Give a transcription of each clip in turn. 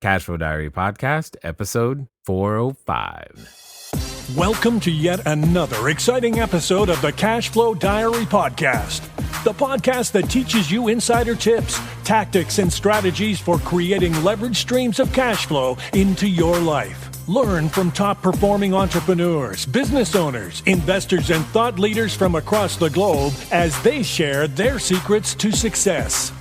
Cashflow Diary Podcast, episode 405. Welcome to yet another exciting episode of the Cashflow Diary Podcast, the podcast that teaches you insider tips, tactics, and strategies for creating leverage streams of cash flow into your life. Learn from top-performing entrepreneurs, business owners, investors, and thought leaders from across the globe as they share their secrets to success.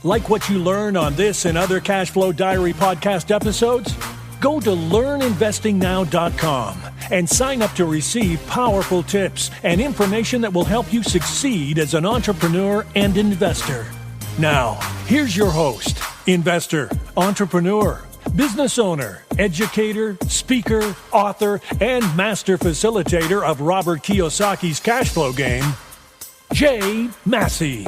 Like what you learn on this and other Cashflow Diary podcast episodes? Go to learninvestingnow.com and sign up to receive powerful tips and information that will help you succeed as an entrepreneur and investor. Now, here's your host, investor, entrepreneur, business owner, educator, speaker, author, and master facilitator of Robert Kiyosaki's cash flow game, Jay Massey.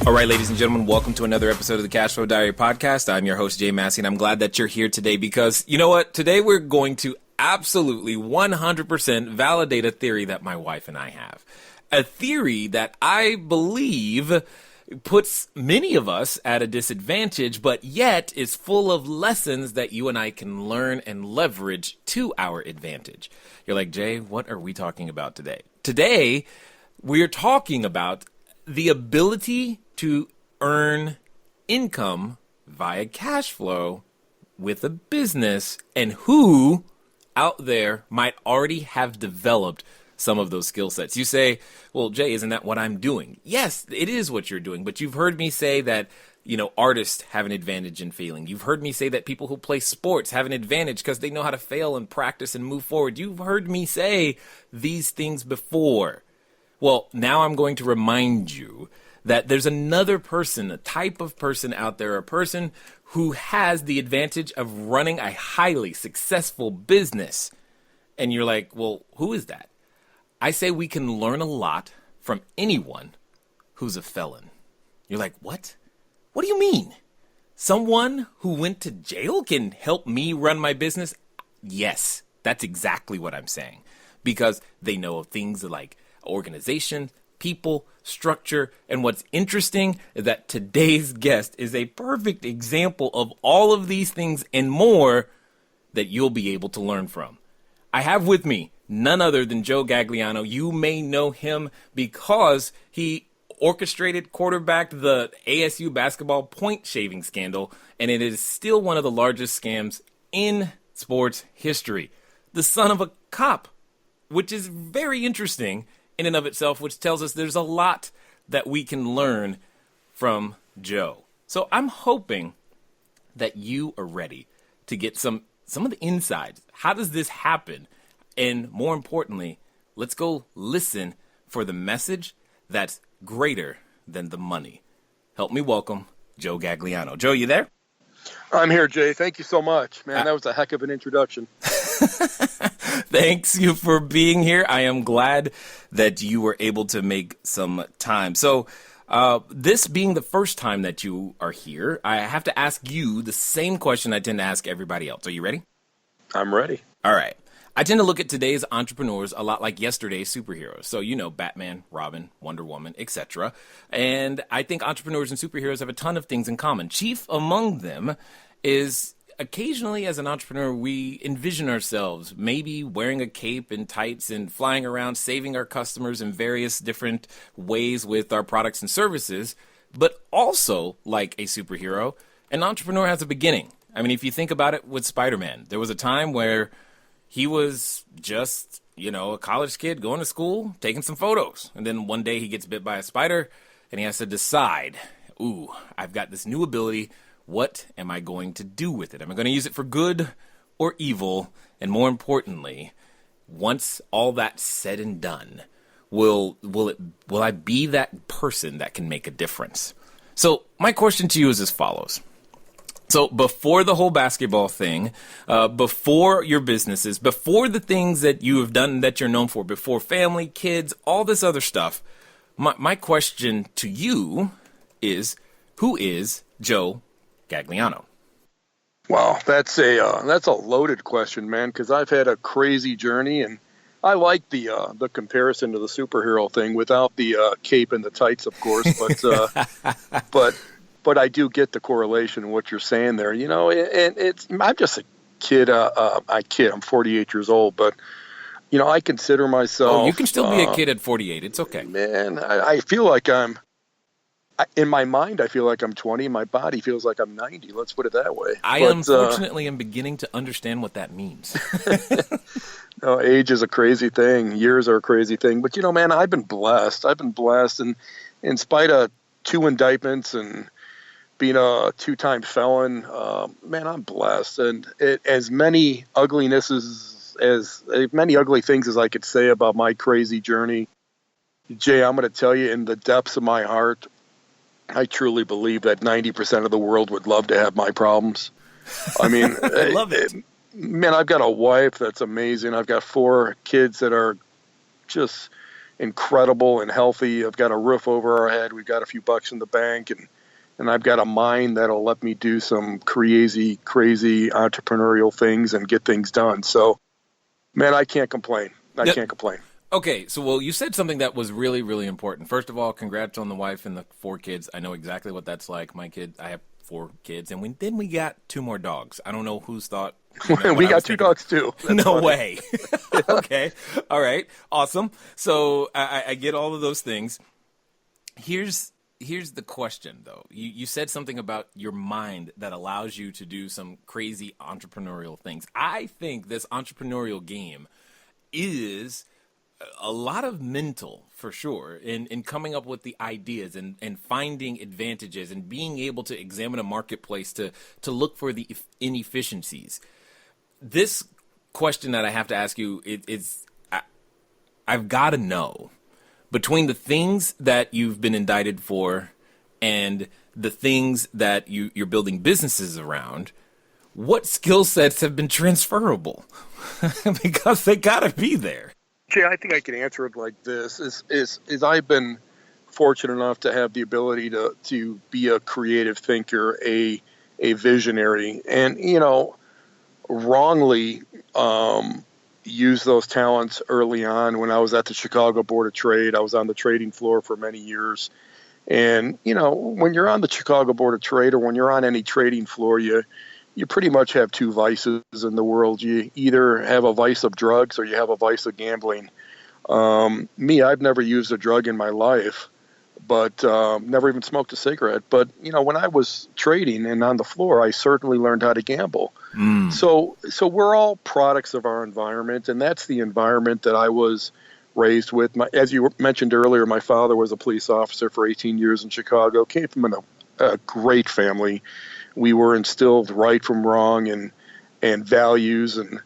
All right, ladies and gentlemen, welcome to another episode of the Cashflow Diary Podcast. I'm your host, Jay Massey, and I'm glad that you're here today because, you know what? Today we're going to absolutely 100% validate a theory that my wife and I have. A theory that I believe puts many of us at a disadvantage, but yet is full of lessons that you and I can learn and leverage to our advantage. You're like, Jay, what are we talking about today? Today, we're talking about the ability to earn income via cash flow with a business and who out there might already have developed some of those skill sets. You say, well, Jay, isn't that what I'm doing? Yes, it is what you're doing, but you've heard me say that, artists have an advantage in failing. You've heard me say that people who play sports have an advantage because they know how to fail and practice and move forward. You've heard me say these things before. Well, now I'm going to remind you that there's another person, a type of person out there, a person who has the advantage of running a highly successful business. And you're like, well, who is that? I say we can learn a lot from anyone who's a felon. You're like, what? What do you mean? Someone who went to jail can help me run my business? Yes, that's exactly what I'm saying. Because they know things like organization, people, structure, and what's interesting is that today's guest is a perfect example of all of these things and more that you'll be able to learn from. I have with me none other than Joe Gagliano. You may know him because he orchestrated, quarterbacked the ASU basketball point shaving scandal, and it is still one of the largest scams in sports history. The son of a cop, which is very interesting in and of itself, which tells us there's a lot that we can learn from Joe. So I'm hoping that you are ready to get some of the insides. How does this happen? And more importantly, let's go listen for the message that's greater than the money. Help me welcome Joe Gagliano. Joe, you there? I'm here, Jay. Thank you so much. Man, that was a heck of an introduction. Thanks you for being here. I am glad that you were able to make some time. So this being the first time that you are here, I have to ask you the same question I tend to ask everybody else. Are you ready? I'm ready. All right. I tend to look at today's entrepreneurs a lot like yesterday's superheroes. So, Batman, Robin, Wonder Woman, etc. And I think entrepreneurs and superheroes have a ton of things in common. Chief among them is occasionally as an entrepreneur, we envision ourselves maybe wearing a cape and tights and flying around, saving our customers in various different ways with our products and services. But also, like a superhero, an entrepreneur has a beginning. I mean, if you think about it with Spider-Man, there was a time where he was just, a college kid going to school, taking some photos. And then one day he gets bit by a spider and he has to decide, I've got this new ability. What am I going to do with it? Am I going to use it for good or evil? And more importantly, once all that's said and done, will I be that person that can make a difference? So my question to you is as follows. So before the whole basketball thing, before your businesses, before the things that you have done that you're known for, before family, kids, all this other stuff, my question to you is, who is Joe Gagliano? Wow, that's a loaded question, man, because I've had a crazy journey, and I like the comparison to the superhero thing without the cape and the tights, of course, but but I do get the correlation in what you're saying there. And I'm just a kid. I'm 48 years old, but I consider myself. Oh, you can still be a kid at 48. It's okay. Man, I feel like in my mind, I feel like I'm 20. My body feels like I'm 90. Let's put it that way. Unfortunately am beginning to understand what that means. Age is a crazy thing. Years are a crazy thing. But, man, I've been blessed. And in spite of 2 indictments and being a 2-time felon, man, I'm blessed. And as many ugly things as I could say about my crazy journey, Jay, I'm going to tell you in the depths of my heart, I truly believe that 90% of the world would love to have my problems. I mean, I love it. Man, I've got a wife that's amazing. I've got 4 kids that are just incredible and healthy. I've got a roof over our head. We've got a few bucks in the bank, and I've got a mind that'll let me do some crazy entrepreneurial things and get things done. So, man, I can't complain. I can't complain. Okay, so you said something that was really, really important. First of all, congrats on the wife and the 4 kids. I know exactly what that's like. I have 4 kids, and then we got 2 more dogs. I don't know whose thought. We got 2 dogs too. That's no funny. way. Okay, all right, awesome. So I get all of those things. Here's the question, though. You said something about your mind that allows you to do some crazy entrepreneurial things. I think this entrepreneurial game is a lot of mental, for sure, in coming up with the ideas and finding advantages and being able to examine a marketplace to look for the inefficiencies. This question that I have to ask you is I've got to know, between the things that you've been indicted for and the things that you're building businesses around, what skill sets have been transferable? Because they got to be there. Jay, I think I can answer it like this: is I've been fortunate enough to have the ability to be a creative thinker, a visionary, and wrongly use those talents early on. When I was at the Chicago Board of Trade, I was on the trading floor for many years, and when you're on the Chicago Board of Trade or when you're on any trading floor, you pretty much have 2 vices in the world. You either have a vice of drugs or you have a vice of gambling. Me, I've never used a drug in my life, but never even smoked a cigarette. But, when I was trading and on the floor, I certainly learned how to gamble. So we're all products of our environment, and that's the environment that I was raised with. As you mentioned earlier, my father was a police officer for 18 years in Chicago, came from a great family. We were instilled right from wrong and values. And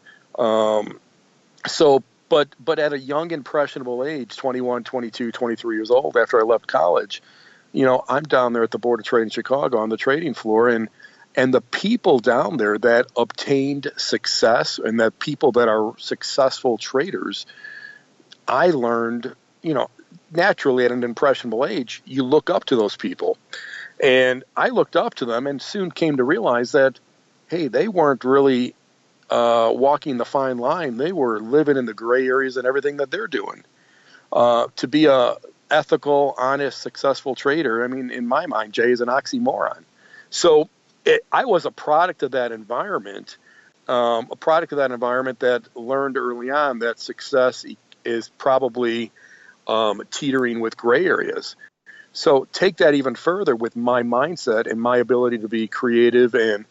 but at a young, impressionable age, 21, 22, 23 years old, after I left college, I'm down there at the Board of Trade in Chicago on the trading floor. And the people down there that obtained success and that people that are successful traders, I learned, naturally at an impressionable age, you look up to those people. And I looked up to them and soon came to realize that, hey, they weren't really walking the fine line. They were living in the gray areas and everything that they're doing. To be a ethical, honest, successful trader, I mean, in my mind, Jay, is an oxymoron. So I was a product of that environment, that learned early on that success is probably teetering with gray areas. So take that even further with my mindset and my ability to be creative and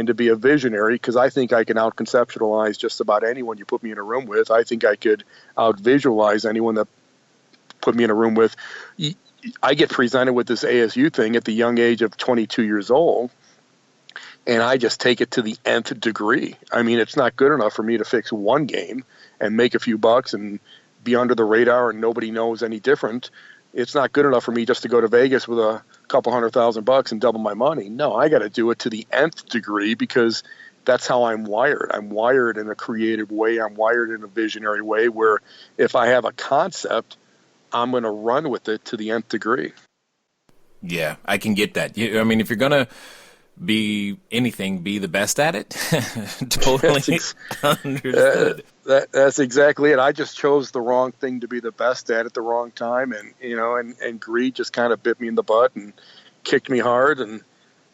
to be a visionary, because I think I can out-conceptualize just about anyone you put me in a room with. I think I could out-visualize anyone that put me in a room with. I get presented with this ASU thing at the young age of 22 years old, and I just take it to the nth degree. I mean, it's not good enough for me to fix one game and make a few bucks and be under the radar and nobody knows any different. It's not good enough for me just to go to Vegas with a couple $100,000 and double my money. No, I got to do it to the nth degree, because that's how I'm wired. I'm wired in a creative way. I'm wired in a visionary way where if I have a concept, I'm going to run with it to the nth degree. Yeah, I can get that. I mean, if you're going to be anything, be the best at it. Totally understood. That's exactly it. I just chose the wrong thing to be the best at the wrong time, and and greed just kind of bit me in the butt and kicked me hard, and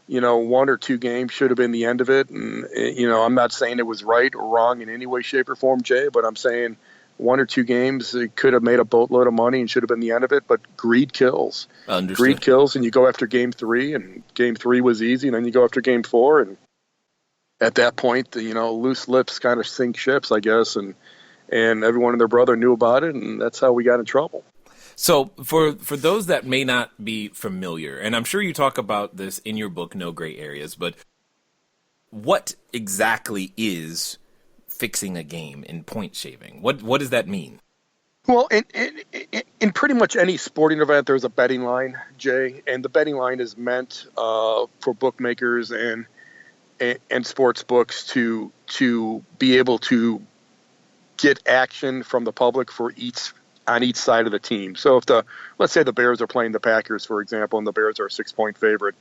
one or two games should have been the end of it. And, I'm not saying it was right or wrong in any way, shape, or form, Jay, but I'm saying one or two games, it could have made a boatload of money and should have been the end of it. But greed kills. Understood. Greed kills, and you go after game 3, and game 3 was easy, and then you go after game 4. And at that point, loose lips kind of sink ships, I guess. And everyone and their brother knew about it, and that's how we got in trouble. So for those that may not be familiar, and I'm sure you talk about this in your book, No Gray Areas, but what exactly is fixing a game in point shaving? What does that mean? Well, in pretty much any sporting event, there's a betting line, Jay, and the betting line is meant for bookmakers and sports books to be able to get action from the public on each side of the team. So let's say the Bears are playing the Packers, for example, and the Bears are a 6-point favorite,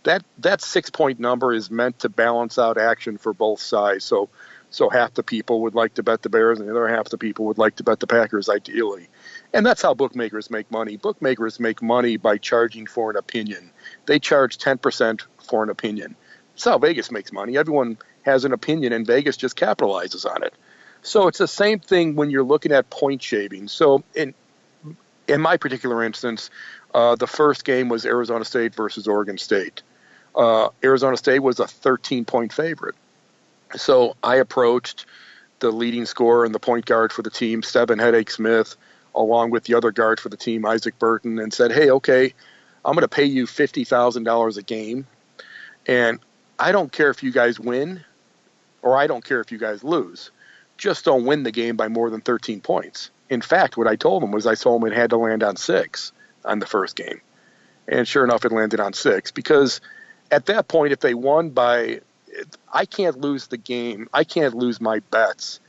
that 6-point number is meant to balance out action for both sides. So half the people would like to bet the Bears and the other half the people would like to bet the Packers, ideally. And that's how bookmakers make money. Bookmakers make money by charging for an opinion. They charge 10% for an opinion. That's how Vegas makes money. Everyone has an opinion, and Vegas just capitalizes on it. So it's the same thing when you're looking at point shaving. So in my particular instance, the first game was Arizona State versus Oregon State. Arizona State was a 13-point favorite. So I approached the leading scorer and the point guard for the team, Steven Headache Smith, along with the other guard for the team, Isaac Burton, and said, hey, okay, I'm going to pay you $50,000 a game, and I don't care if you guys win or I don't care if you guys lose. Just don't win the game by more than 13 points. In fact, what I told him was I told him it had to land on 6 on the first game. And sure enough, it landed on 6, because at that point, if they won by – I can't lose the game. I can't lose my bets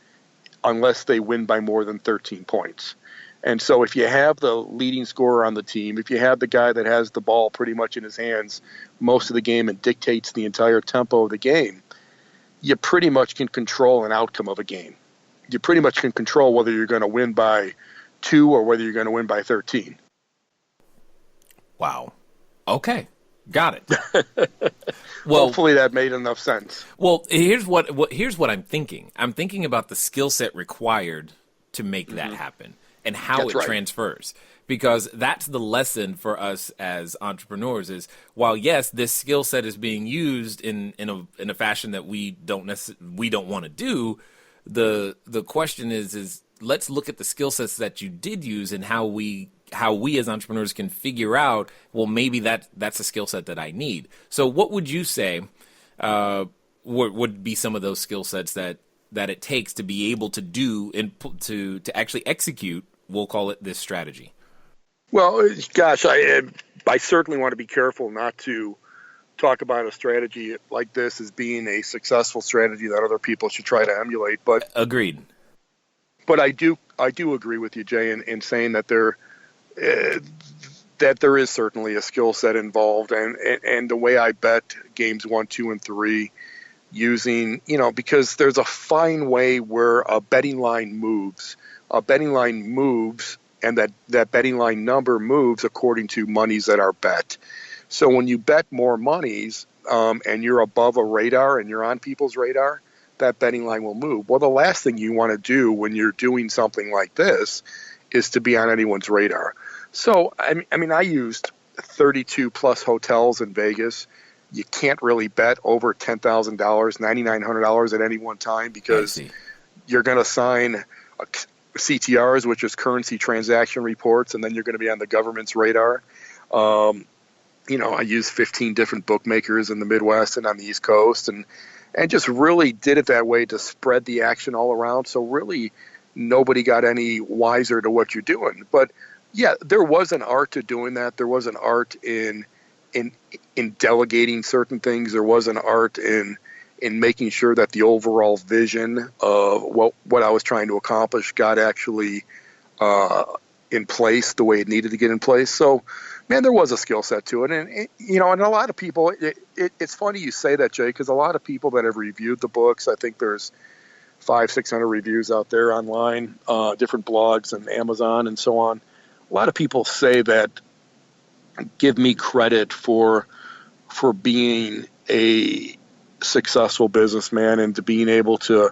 unless they win by more than 13 points. And so if you have the leading scorer on the team, if you have the guy that has the ball pretty much in his hands most of the game and dictates the entire tempo of the game, you pretty much can control an outcome of a game. You pretty much can control whether you're going to win by 2 or whether you're going to win by 13. Wow. Okay. Got it. Well, hopefully that made enough sense. Well, here's what I'm thinking. I'm thinking about the skill set required to make that happen and how That's it right. transfers. Because that's the lesson for us as entrepreneurs is, while yes, this skill set is being used in a fashion that we don't want to do, the question is let's look at the skill sets that you did use and how we as entrepreneurs can figure out, well, maybe that's a skill set that I need. So what would you say would be some of those skill sets that it takes to be able to do and to actually execute, we'll call it, this strategy? Well, gosh, I certainly want to be careful not to talk about a strategy like this as being a successful strategy that other people should try to emulate. But agreed. But I do agree with you, Jay, in saying that there is certainly a skill set involved, and the way I bet games 1, 2, and 3, using because there's a fine way where a betting line moves. A betting line moves. And that betting line number moves according to monies that are bet. So when you bet more monies and you're above a radar and you're on people's radar, that betting line will move. Well, the last thing you want to do when you're doing something like this is to be on anyone's radar. So, I used 32 plus hotels in Vegas. You can't really bet over $10,000, $9,900 at any one time, because you're going to sign CTRs, which is currency transaction reports, and then you're going to be on the government's radar. I used 15 different bookmakers in the Midwest and on the East Coast, and just really did it that way to spread the action all around. So really nobody got any wiser to what you're doing. But yeah, there was an art to doing that. There was an art in delegating certain things. There was an art in making sure that the overall vision of what I was trying to accomplish got actually in place the way it needed to get in place. So, man, there was a skill set to it. And a lot of people, it's funny you say that, Jay, because a lot of people that have reviewed the books, I think there's 500-600 reviews out there online, different blogs and Amazon and so on. A lot of people say that, give me credit for for being a successful businessman and to being able to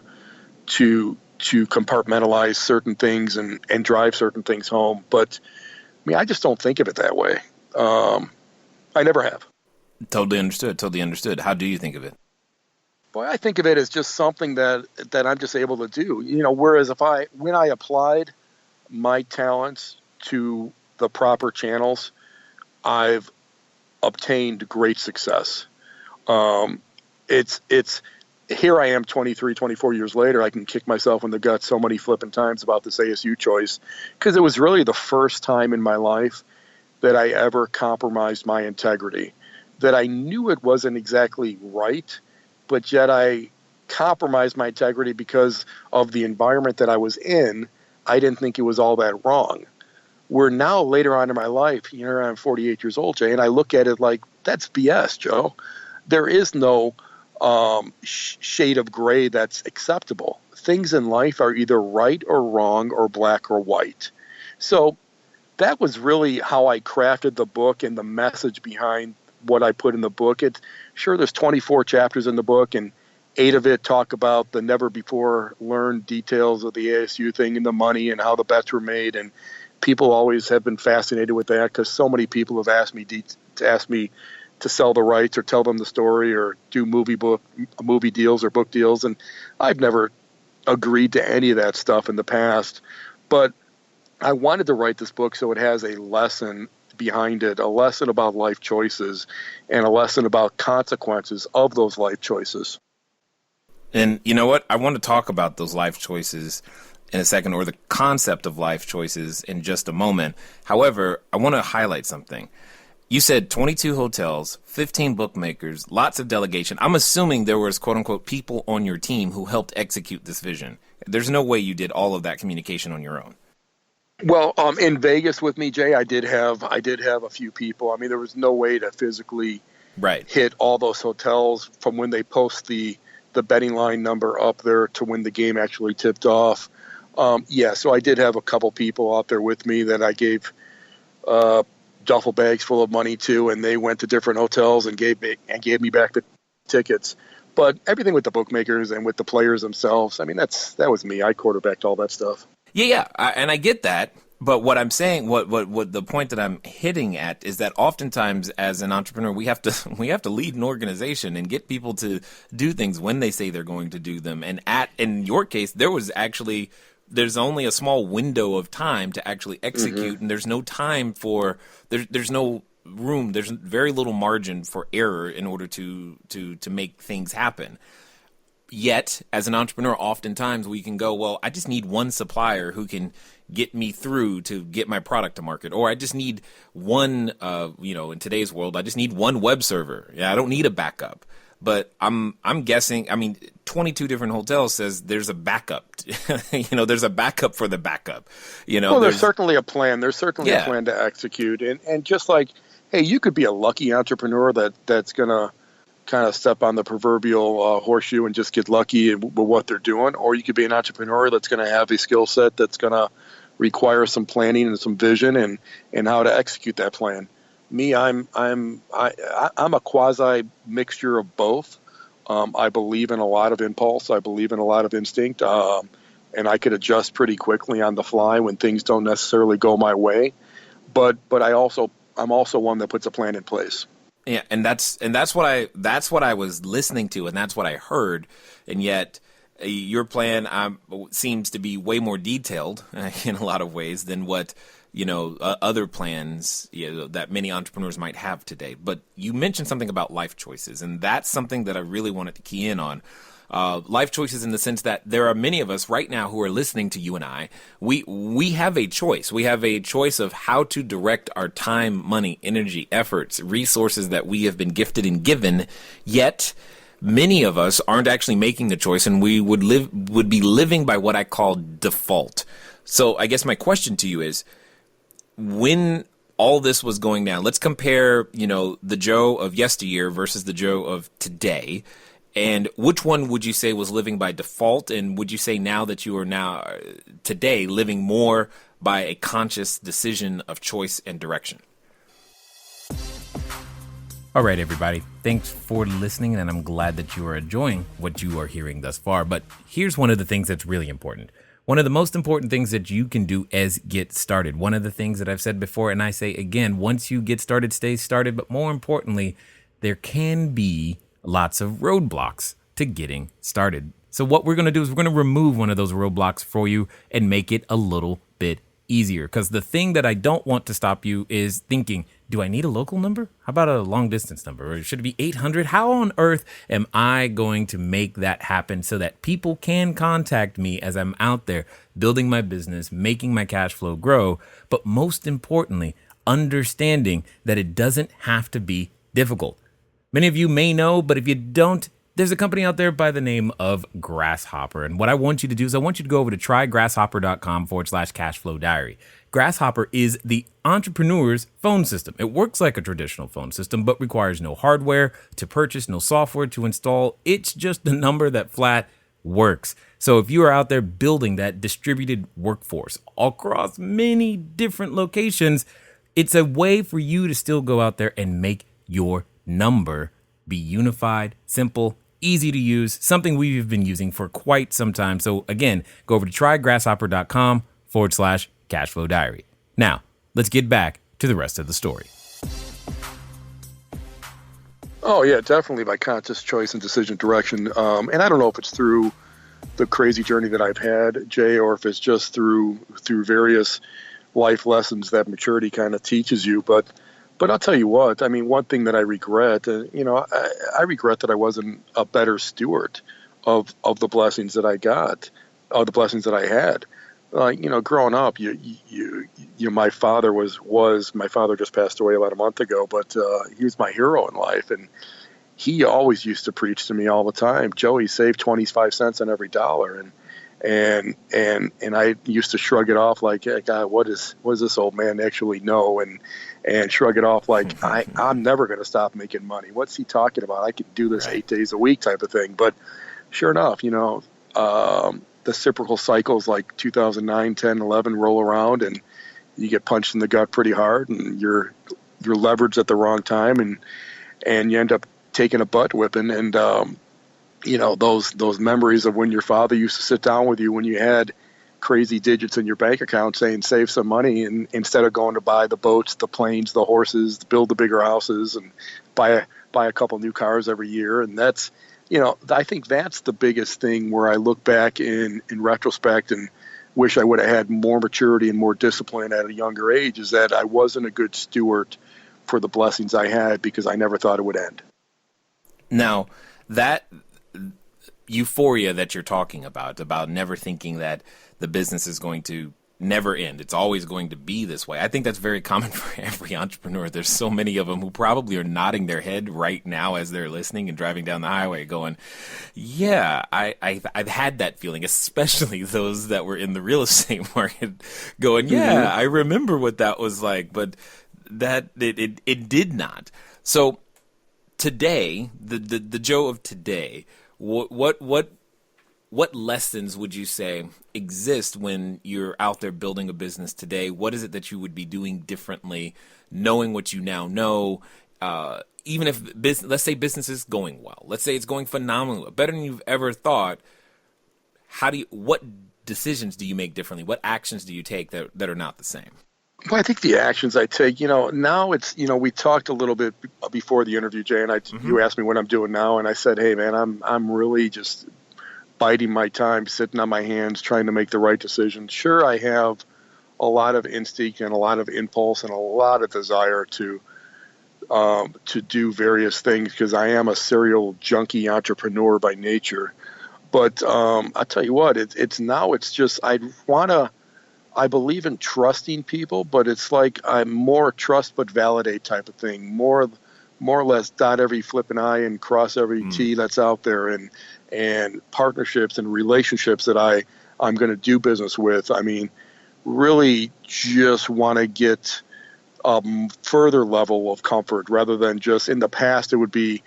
compartmentalize certain things and drive certain things home. But I mean, I just don't think of it that way. I never have. Totally understood. Totally understood. How do you think of it? Boy, I think of it as just something that I'm just able to do. Whereas when I applied my talents to the proper channels, I've obtained great success. It's here I am 23, 24 years later, I can kick myself in the gut so many flipping times about this ASU choice, because it was really the first time in my life that I ever compromised my integrity, that I knew it wasn't exactly right, but yet I compromised my integrity because of the environment that I was in. I didn't think it was all that wrong. Where now later on in my life, here I'm 48 years old, Jay, and I look at it like, that's BS, Joe. There is no shade of gray that's acceptable. Things in life are either right or wrong or black or white. So that was really how I crafted the book and the message behind what I put in the book. There's 24 chapters in the book, and 8 of it talk about the never before learned details of the ASU thing and the money and how the bets were made. And people always have been fascinated with that because so many people have asked me to sell the rights or tell them the story or do movie deals or book deals. And I've never agreed to any of that stuff in the past. But I wanted to write this book so it has a lesson behind it, a lesson about life choices and a lesson about consequences of those life choices. And you know what? I want to talk about those life choices in a second, or the concept of life choices in just a moment. However, I want to highlight something. You said 22 hotels, 15 bookmakers, lots of delegation. I'm assuming there was, quote unquote, people on your team who helped execute this vision. There's no way you did all of that communication on your own. Well, in Vegas with me, Jay, I did have a few people. I mean, there was no way to physically hit all those hotels from when they post the betting line number up there to when the game actually tipped off. So I did have a couple people out there with me that I gave duffel bags full of money to, and they went to different hotels and gave me back the tickets. But everything with the bookmakers and with the players themselves, I mean, that was me. I quarterbacked all that stuff. Yeah, and I get that. But what I'm saying, what the point that I'm hitting at is that oftentimes as an entrepreneur, we have to lead an organization and get people to do things when they say they're going to do them. And in your case, there's only a small window of time to actually execute, and there's no time there's no room, there's very little margin for error in order to make things happen. Yet, as an entrepreneur, oftentimes we can go, well, I just need one supplier who can get me through to get my product to market. Or I just need one, in today's world, I just need one web server. Yeah, I don't need a backup. But I'm guessing, 22 different hotels says there's a backup. There's a backup for the backup. Well, there's certainly a plan. There's certainly a plan to execute. And just like, hey, you could be a lucky entrepreneur that's going to kind of step on the proverbial horseshoe and just get lucky with what they're doing. Or you could be an entrepreneur that's going to have a skill set that's going to require some planning and some vision and how to execute that plan. Me, I'm a quasi mixture of both. I believe in a lot of impulse. I believe in a lot of instinct, and I could adjust pretty quickly on the fly when things don't necessarily go my way. But I'm also one that puts a plan in place. Yeah, and that's what I was listening to, and that's what I heard, and yet your plan seems to be way more detailed in a lot of ways than what other plans that many entrepreneurs might have today. But you mentioned something about life choices, and that's something that I really wanted to key in on. Life choices in the sense that there are many of us right now who are listening to you and I. We have a choice. We have a choice of how to direct our time, money, energy, efforts, resources that we have been gifted and given, yet many of us aren't actually making the choice, and we would be living by what I call default. So I guess my question to you is, when all this was going down, let's compare, the Joe of yesteryear versus the Joe of today. And which one would you say was living by default? And would you say now that you are today living more by a conscious decision of choice and direction? All right, everybody. Thanks for listening, and I'm glad that you are enjoying what you are hearing thus far. But here's one of the things that's really important. One of the most important things that you can do is get started. One of the things that I've said before, and I say again, once you get started, stay started. But more importantly, there can be lots of roadblocks to getting started. So what we're going to do is we're going to remove one of those roadblocks for you and make it a little bit easier. Because the thing that I don't want to stop you is thinking, do I need a local number? How about a long distance number? Or should it be 800? How on earth am I going to make that happen so that people can contact me as I'm out there building my business, making my cash flow grow? But most importantly, understanding that it doesn't have to be difficult. Many of you may know, but if you don't, there's a company out there by the name of Grasshopper. And what I want you to do is I want you to go over to trygrasshopper.com/cashflow diary. Grasshopper is the entrepreneur's phone system. It works like a traditional phone system, but requires no hardware to purchase, no software to install. It's just a number that flat works. So if you are out there building that distributed workforce across many different locations, it's a way for you to still go out there and make your number be unified, simple, easy to use, something we've been using for quite some time. So again, go over to trygrasshopper.com/cashflow diary. Now, let's get back to the rest of the story. Oh, yeah, definitely by conscious choice and decision direction. And I don't know if it's through the crazy journey that I've had, Jay, or if it's just through various life lessons that maturity kind of teaches you. But I'll tell you what, I mean, one thing that I regret, I regret that I wasn't a better steward of the blessings that I got, of the blessings that I had. Growing up, my father my father just passed away about a month ago, but he was my hero in life. And he always used to preach to me all the time, Joey, save 25 cents on every dollar. And I used to shrug it off like, hey, God, what does this old man actually know? And shrug it off like, I'm never going to stop making money. What's he talking about? I could do this 8 days a week type of thing. But sure enough, the cyclical cycles like 2009, 10, 11 roll around and you get punched in the gut pretty hard and you're leveraged at the wrong time and you end up taking a butt whipping. And, those memories of when your father used to sit down with you when you had crazy digits in your bank account saying save some money, and instead of going to buy the boats, the planes, the horses, build the bigger houses and buy a couple new cars every year. And that's, I think that's the biggest thing where I look back in retrospect and wish I would have had more maturity and more discipline at a younger age, is that I wasn't a good steward for the blessings I had because I never thought it would end. Now, that euphoria that you're talking about never thinking that the business is going to never end, it's always going to be this way, I think that's very common for every entrepreneur. There's so many of them who probably are nodding their head right now as they're listening and driving down the highway going, yeah, I've had that feeling, especially those that were in the real estate market going, yeah, I remember what that was like, but that it did not. So today, the Joe of today, what lessons would you say exist when you're out there building a business today? What is it that you would be doing differently, knowing what you now know? Even if let's say business is going well, let's say it's going phenomenally well, better than you've ever thought. What decisions do you make differently? What actions do you take that are not the same? Well, I think the actions I take, now it's, we talked a little bit before the interview, Jay, and you asked me what I'm doing now, and I said, hey, man, I'm really just biding my time, sitting on my hands, trying to make the right decisions. Sure, I have a lot of instinct and a lot of impulse and a lot of desire to do various things because I am a serial junkie entrepreneur by nature. But I'll tell you what, it's just I believe in trusting people, but it's like I'm more trust but validate type of thing. More or less dot every flipping I and cross every T that's out there, and partnerships and relationships that I'm going to do business with. I mean, really just want to get a further level of comfort rather than just in the past it would be,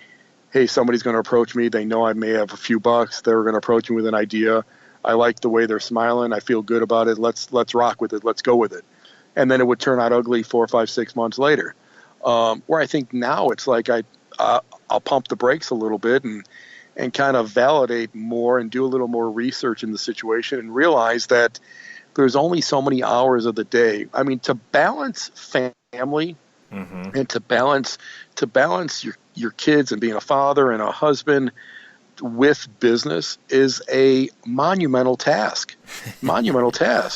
hey, somebody's going to approach me. They know I may have a few bucks. They're going to approach me with an idea. I like the way they're smiling. I feel good about it. Let's rock with it. Let's go with it. And then it would turn out ugly 4, 5, 6 months later. Where I think now it's like I'll pump the brakes a little bit and kind of validate more and do a little more research in the situation and realize that there's only so many hours of the day. I mean, to balance family and to balance your kids and being a father and a husband with business is a monumental task. Yeah.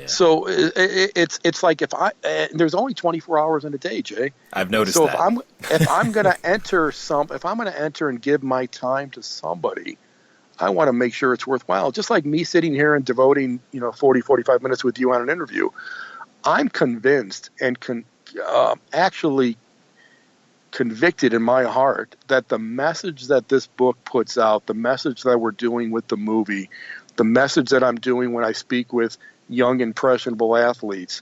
So it's like there's only 24 hours in a day, Jay. I've noticed so that. if I'm going to enter and give my time to somebody, I want to make sure it's worthwhile. Just like me sitting here and devoting 45 minutes with you on an interview, I'm convinced and actually convicted in my heart that the message that this book puts out, the message that we're doing with the movie, the message that I'm doing when I speak with young, impressionable athletes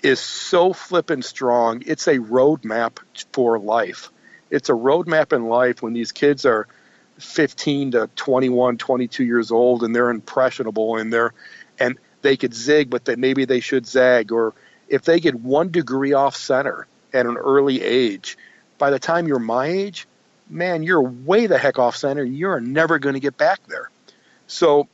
is so flippin' strong. It's a roadmap for life. It's a roadmap in life when these kids are 15 to 21, 22 years old and they're impressionable and they could zig, but maybe they should zag. Or if they get 1 degree off center at an early age, by the time you're my age, man, you're way the heck off center. You're never going to get back there. So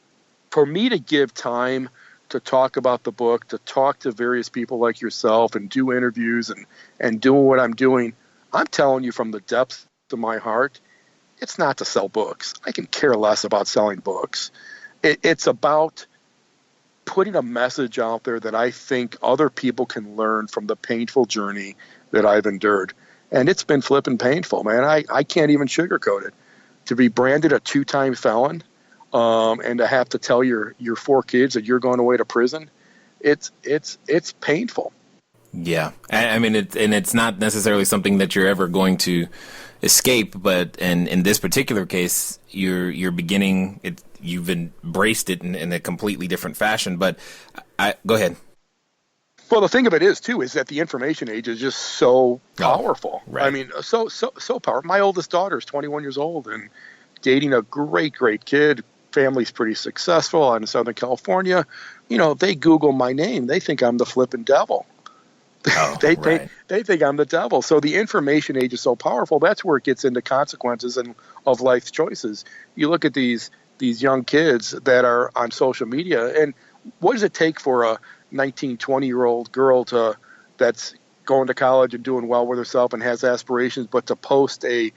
for me to give time to talk about the book, to talk to various people like yourself and do interviews and doing what I'm doing, I'm telling you from the depths of my heart, it's not to sell books. I can care less about selling books. It's about putting a message out there that I think other people can learn from the painful journey that I've endured. And it's been flipping painful, man. I can't even sugarcoat it. To be branded a 2-time felon and to have to tell your 4 kids that you're going away to prison, it's painful. Yeah. I mean, it's not necessarily something that you're ever going to escape, but in this particular case, you're beginning it. You've embraced it in a completely different fashion. But go ahead. Well, the thing of it is that the information age is just so powerful. Right. I mean, so powerful. My oldest daughter is 21 years old and dating a great kid. Family's pretty successful out in Southern California. They Google my name. They think I'm the flipping devil. They think I'm the devil. So the information age is so powerful. That's where it gets into consequences of life's choices. You look at these young kids that are on social media, and what does it take for a 19, 20-year-old girl that's going to college and doing well with herself and has aspirations, but to post a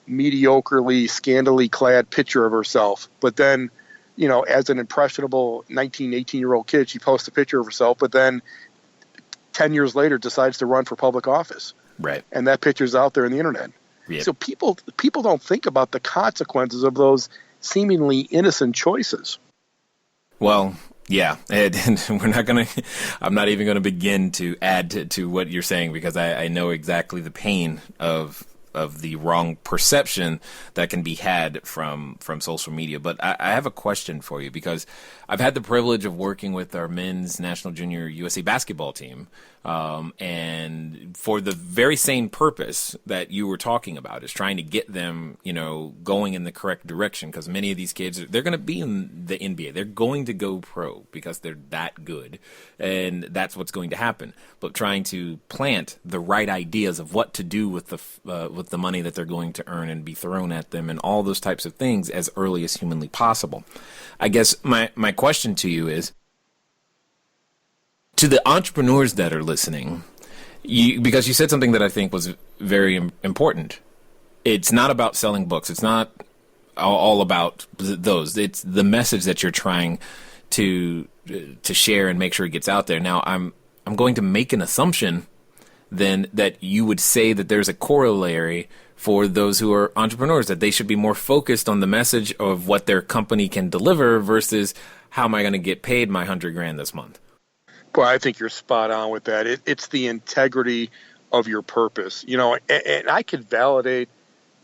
mediocrely, scantily clad picture of herself? But then, as an impressionable 19, 18-year-old kid, she posts a picture of herself, but then 10 years later decides to run for public office. Right. And that picture's out there on the internet. Yep. So people don't think about the consequences of those seemingly innocent choices. Well, yeah, and I'm not even going to begin to add to what you're saying, because I know exactly the pain of the wrong perception that can be had from social media. But I have a question for you, because I've had the privilege of working with our men's national junior USA basketball team, and for the very same purpose that you were talking about, is trying to get them, going in the correct direction, because many of these kids, they're going to be in the NBA. They're going to go pro because they're that good, and that's what's going to happen. But trying to plant the right ideas of what to do with the money that they're going to earn and be thrown at them, and all those types of things as early as humanly possible. I guess my question to you is, to the entrepreneurs that are listening, because you said something that I think was very important. It's not about selling books. It's not all about those. It's the message that you're trying to share and make sure it gets out there. Now, I'm going to make an assumption then that you would say that there's a corollary for those who are entrepreneurs, that they should be more focused on the message of what their company can deliver versus how am I going to get paid my $100,000 this month. Well, I think you're spot on with that. It's the integrity of your purpose, and I could validate,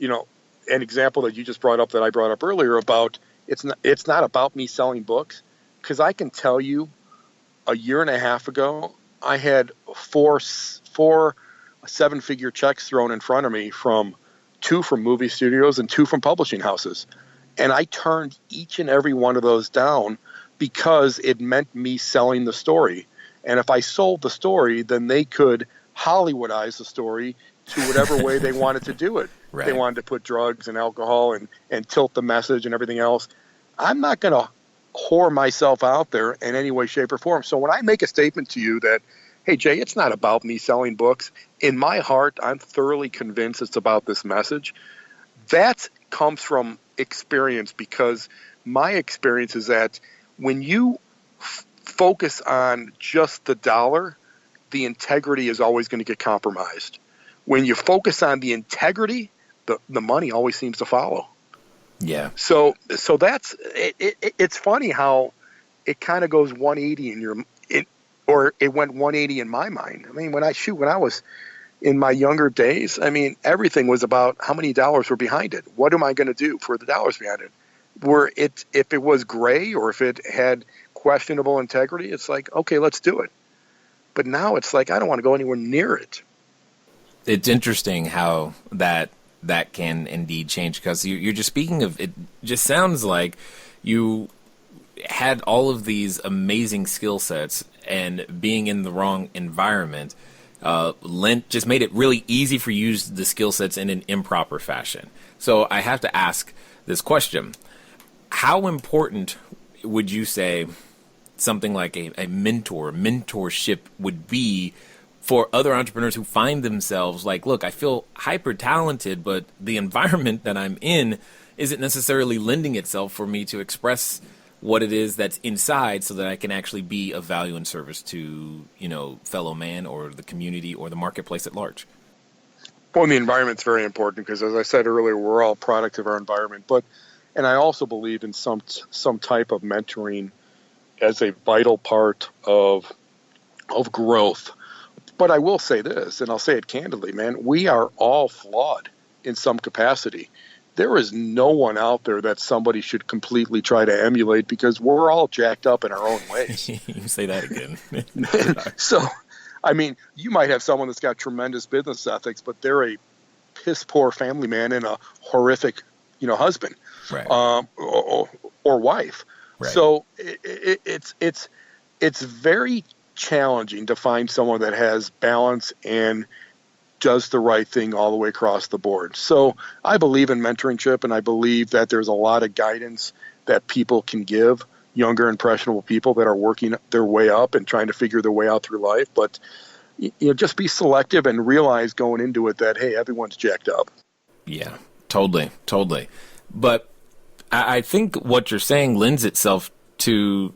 an example that you just brought up that I brought up earlier about it's not about me selling books, because I can tell you a year and a half ago, I had four 7-figure checks thrown in front of me, 2 from movie studios and 2 from publishing houses. And I turned each and every one of those down because it meant me selling the story. And if I sold the story, then they could Hollywoodize the story, to whatever way they wanted to do it. Right. They wanted to put drugs and alcohol and tilt the message and everything else. I'm not going to whore myself out there in any way, shape, or form. So when I make a statement to you that, hey, Jay, it's not about me selling books, in my heart, I'm thoroughly convinced it's about this message. That comes from experience, because my experience is that when you focus on just the dollar, the integrity is always going to get compromised. When you focus on the integrity, the money always seems to follow. Yeah. So that's it. It's funny how it kind of goes 180 or it went 180 in my mind. I mean, when I was in my younger days, I mean, everything was about how many dollars were behind it. What am I going to do for the dollars behind it? If it was gray or if it had questionable integrity, it's like, okay, let's do it. But now it's like, I don't want to go anywhere near it. It's interesting how that can indeed change, because you're just speaking of, it just sounds like you had all of these amazing skill sets, and being in the wrong environment just made it really easy for you to use the skill sets in an improper fashion. So I have to ask this question. How important would you say something like a mentorship would be for other entrepreneurs who find themselves like, look, I feel hyper talented, but the environment that I'm in isn't necessarily lending itself for me to express what it is that's inside, so that I can actually be of value and service to, fellow man or the community or the marketplace at large? Well, the environment's very important, because as I said earlier, we're all a product of our environment. And I also believe in some type of mentoring as a vital part of growth. But I will say this, and I'll say it candidly, man, we are all flawed in some capacity. There is no one out there that somebody should completely try to emulate, because we're all jacked up in our own ways. You say that again. So, I mean, you might have someone that's got tremendous business ethics, but they're a piss poor family man and a horrific, husband, right. or wife. Right. So it's very challenging to find someone that has balance and does the right thing all the way across the board. So I believe in mentorship, and I believe that there's a lot of guidance that people can give younger, impressionable people that are working their way up and trying to figure their way out through life. But just be selective and realize going into it that, hey, everyone's jacked up. Yeah, totally. But I think what you're saying lends itself to,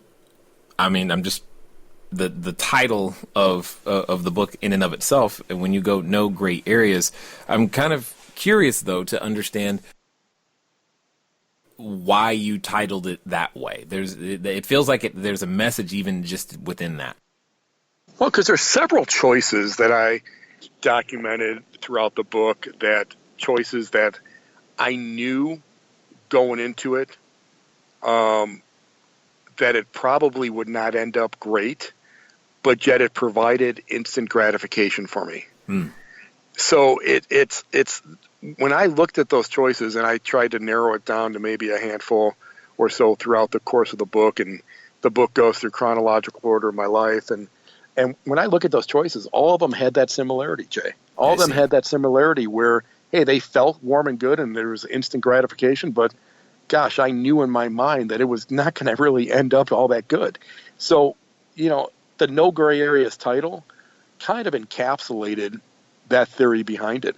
the title of the book in and of itself, and when you go no gray areas, I'm kind of curious though to understand why you titled it that way. It feels like there's a message even just within that. Well, because there's several choices that I documented throughout the book, choices that I knew going into it that it probably would not end up great, but yet it provided instant gratification for me. So it's when I looked at those choices, and I tried to narrow it down to maybe a handful or so throughout the course of the book, and the book goes through chronological order of my life, and when I look at those choices, all of them had that similarity, Jay. All of them had that similarity where, hey, they felt warm and good, and there was instant gratification, but gosh, I knew in my mind that it was not going to really end up all that good. So, the No Gray Areas title kind of encapsulated that theory behind it.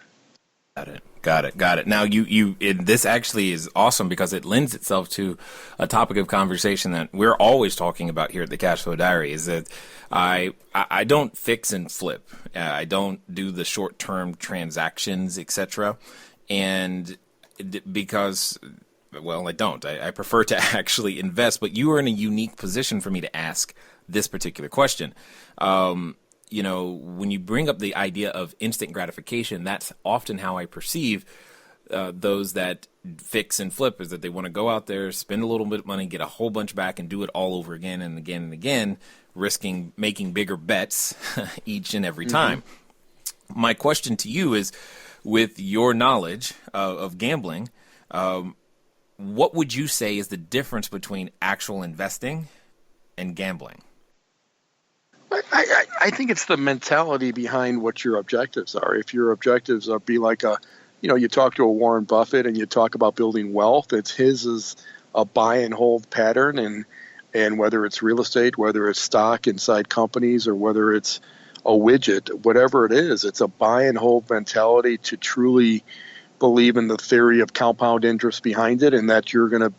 Got it. Now, this actually is awesome, because it lends itself to a topic of conversation that we're always talking about here at the Cashflow Diary, is that I don't fix and flip. I don't do the short-term transactions, etc. And because, well, I don't. I prefer to actually invest, but you are in a unique position for me to ask this particular question. When you bring up the idea of instant gratification, that's often how I perceive those that fix and flip, is that they want to go out there, spend a little bit of money, get a whole bunch back, and do it all over again and again and again, risking making bigger bets each and every time. My question to you is, with your knowledge of gambling, what would you say is the difference between actual investing and gambling? I think it's the mentality behind what your objectives are. If your objectives are be like you talk to a Warren Buffett and you talk about building wealth, it's his is a buy and hold pattern, and whether it's real estate, whether it's stock inside companies, or whether it's a widget, whatever it is, it's a buy and hold mentality to truly believe in the theory of compound interest behind it, and that you're going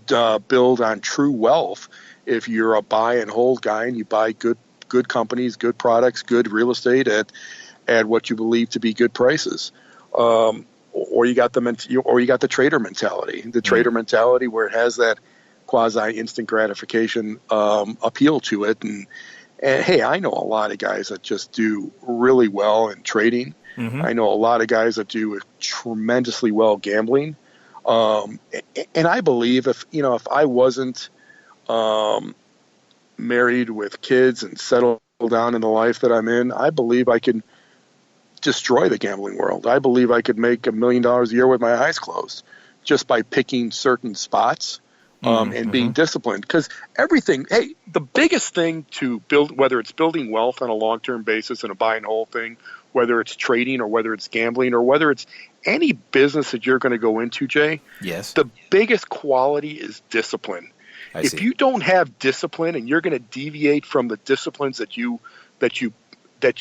to build on true wealth if you're a buy and hold guy and you buy good companies, good products, good real estate at what you believe to be good prices. Or you got the trader mentality, where it has that quasi instant gratification appeal to it. And hey, I know a lot of guys that just do really well in trading. Mm-hmm. I know a lot of guys that do tremendously well gambling. And I believe if I wasn't married with kids and settled down in the life that I'm in, I believe I could destroy the gambling world. I believe I could make $1 million a year with my eyes closed just by picking certain spots and being disciplined. Because the biggest thing to build, whether it's building wealth on a long-term basis and a buy and hold thing, whether it's trading or whether it's gambling or whether it's any business that you're going to go into, Jay, yes, the biggest quality is discipline. If you don't have discipline and you're going to deviate from the disciplines that you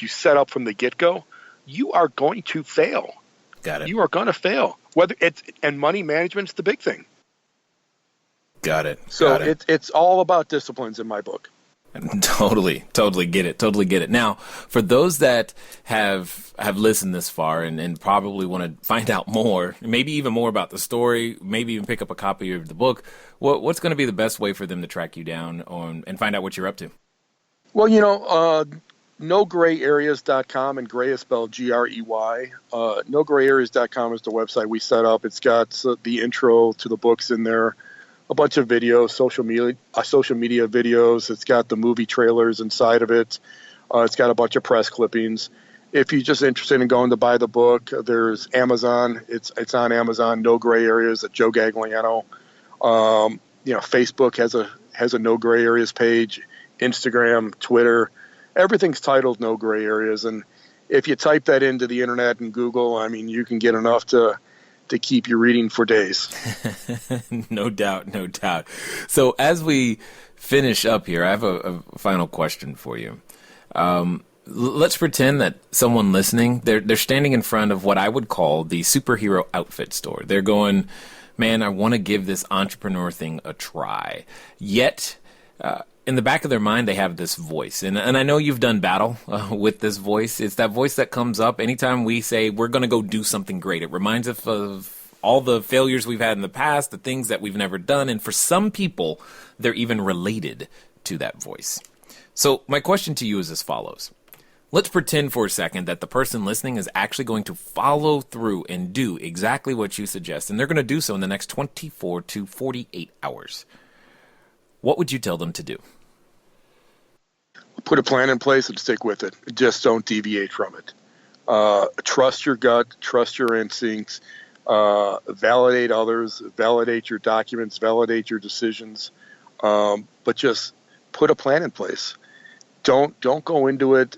set up from the get-go, you are going to fail. Got it. You are going to fail. And money management's the big thing. Got it. So it's all about disciplines in my book. Totally get it. Now, for those that have listened this far and probably want to find out more, maybe even more about the story, maybe even pick up a copy of the book, what's going to be the best way for them to track you down and find out what you're up to? Well, nograyareas.com, and gray is spelled Grey. Nograyareas.com is the website we set up. It's got the intro to the books in there, a bunch of videos, social media videos. It's got the movie trailers inside of it. It's got a bunch of press clippings. If you're just interested in going to buy the book, there's Amazon. It's on Amazon. No Gray Areas at Joe Gagliano. Facebook has a No Gray Areas page. Instagram, Twitter, everything's titled No Gray Areas. And if you type that into the internet and Google, I mean, you can get enough to keep you reading for days. No doubt. So as we finish up here, I have a final question for you. Let's pretend that someone listening, they're standing in front of what I would call the superhero outfit store. They're going, man, I want to give this entrepreneur thing a try. Yet, in the back of their mind, they have this voice. And I know you've done battle with this voice. It's that voice that comes up anytime we say we're going to go do something great. It reminds us of all the failures we've had in the past, the things that we've never done. And for some people, they're even related to that voice. So my question to you is as follows. Let's pretend for a second that the person listening is actually going to follow through and do exactly what you suggest. And they're going to do so in the next 24 to 48 hours. What would you tell them to do? Put a plan in place and stick with it. Just don't deviate from it. Trust your gut, trust your instincts, validate others, validate your documents, validate your decisions, but just put a plan in place. Don't go into it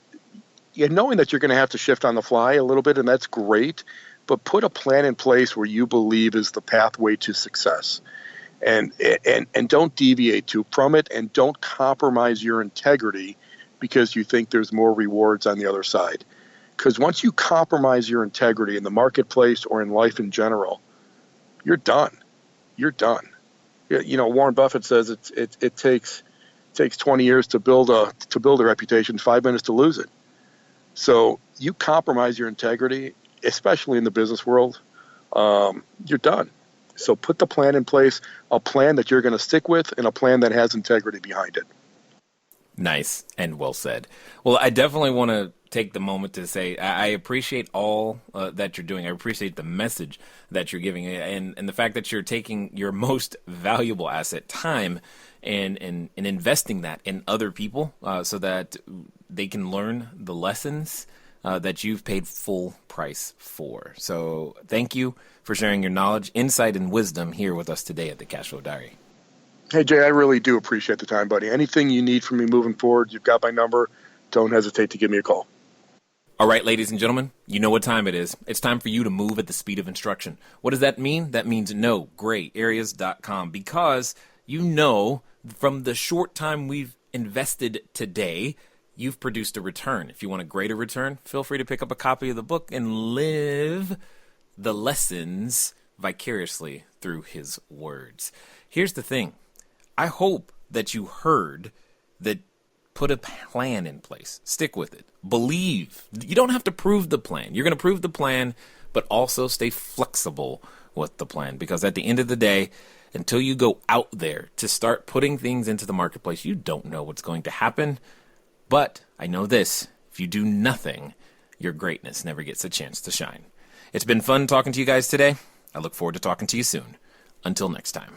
knowing that you're going to have to shift on the fly a little bit, and that's great, but put a plan in place where you believe is the pathway to success. And don't deviate from it, and don't compromise your integrity because you think there's more rewards on the other side. Because once you compromise your integrity in the marketplace or in life in general, you're done. You're done. Warren Buffett says it takes 20 years to build a reputation, 5 minutes to lose it. So you compromise your integrity, especially in the business world, you're done. So put the plan in place, a plan that you're going to stick with, and a plan that has integrity behind it. Nice and well said. Well, I definitely want to take the moment to say I appreciate all that you're doing. I appreciate the message that you're giving, and the fact that you're taking your most valuable asset, time, and investing that in other people so that they can learn the lessons that you've paid full price for. So thank you for sharing your knowledge, insight, and wisdom here with us today at the Cashflow Diary. Hey, Jay, I really do appreciate the time, buddy. Anything you need from me moving forward, you've got my number. Don't hesitate to give me a call. All right, ladies and gentlemen, you know what time it is. It's time for you to move at the speed of instruction. What does that mean? That means nograyareas.com, because you know from the short time we've invested today, you've produced a return. If you want a greater return, feel free to pick up a copy of the book and live the lessons vicariously through his words. Here's the thing. I hope that you heard that. Put a plan in place. Stick with it. Believe. You don't have to prove the plan. You're going to prove the plan, but also stay flexible with the plan, because at the end of the day, until you go out there to start putting things into the marketplace, you don't know what's going to happen. But I know this. If you do nothing, your greatness never gets a chance to shine. It's been fun talking to you guys today. I look forward to talking to you soon. Until next time.